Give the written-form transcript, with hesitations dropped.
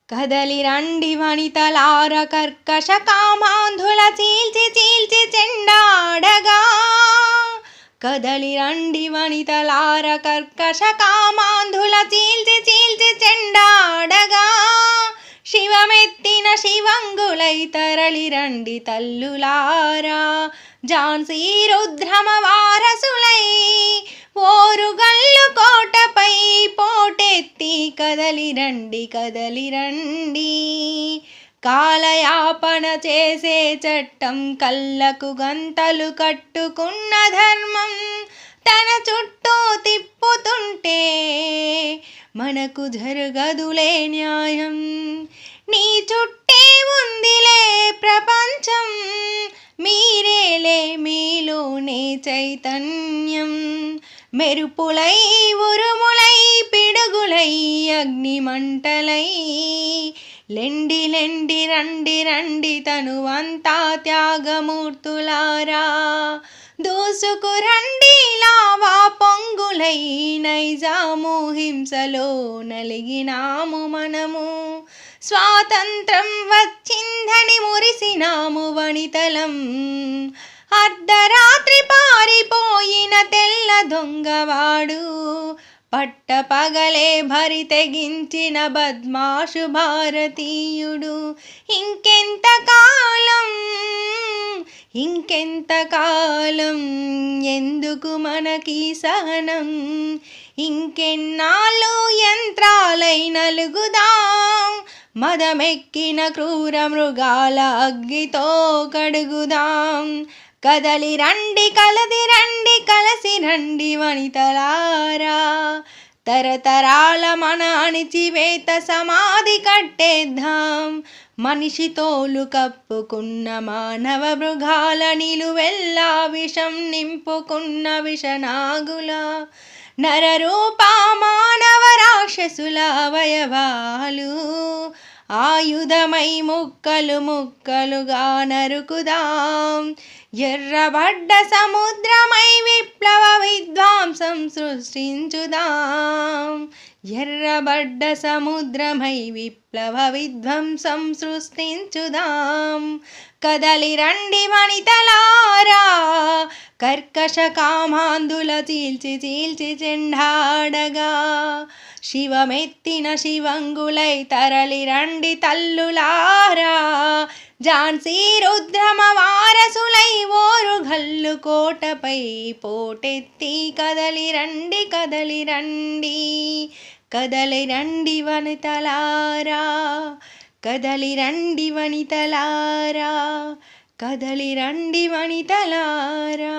కదలి రండి వనితలార కర్కశ కామాంధుల చీల్చి చీల్చి చెండాడగా. కదలి రండి వనితలార కర్కశ కామాంధుల చీల్చి చీల్చి చెండాడగా. శివమెత్తిన శివంగులై తరలి రండి తల్లులారా, ఝాన్సీ రుద్రమ వారసులై ఓరుగల్లు కోటపై పోటెత్తి కదలి రండి కదలి రండి. కాలయాపన చేసే చట్టం, కళ్ళకు గంతలు కట్టుకున్న ధర్మం తన చుట్టూ తిప్పుతుంటే మనకు జరగదులే న్యాయం. నీ చుట్టే ఉందిలే ప్రపంచం, మీరేలే మీలోనే చైతన్యం. మెరుపులై ఉరుములై పిడుగులై అగ్నిమంటలై లెండి లెండి రండి రండి తనువంతా త్యాగమూర్తులారా. దూసుకు రండి లావా పొంగులై, నైజాము హింసలో నలిగినాము మనము. స్వాతంత్రం వచ్చిందని మురిసినాము వనితలం, అర్ధరాత్రి పారిపోయిన తెల్ల దొంగవాడు పట్ట పగలే భరి తెగించిన బద్మాషు భారతీయుడు. ఇంకెంత కాలం ఇంకెంత కాలం ఎందుకు మనకి సహనం? ఇంకెన్నాళ్ళు యంత్రాలై నలుగుదాం, మదమెక్కిన క్రూర మృగాల అగ్గితో కడుగుదాం. కదలి రండి కలది రండి కలసి రండి వనితలారా, తరతరాల మన అణిచివేత సమాధి కట్టేద్దాం. మనిషి తోలు కప్పుకున్న మానవ మృగాల నిలువెల్లా విషం నింపుకున్న విషనాగుల నరరూప మానవ రాక్షసుల అవయవాలు ఆయుధమై ముక్కలు ముక్కలుగా నరుకుదాం. ఎర్రబడ్డ సముద్రమై విప్లవ విధ్వంసం సృష్టించుదాం. ఎర్రబడ్డ సముద్రమై విప్లవ విధ్వంసం సృష్టించుదాం. కదలి రండి వనితలారా, కర్కశ కామాంధుల చీల్చి చీల్చి చెండాడగా. శివమెత్తిన శివంగులై తరలి రండి తల్లులారా, ఝాన్సీ రుద్రమ వారసులై ఓరుగల్లు కోటపై పోటెత్తి కదలి రండి కదలి రండి. కదలి రండి వనితలారా, కదలి రండి వనితలారా, కదలి రండి వనితలారా.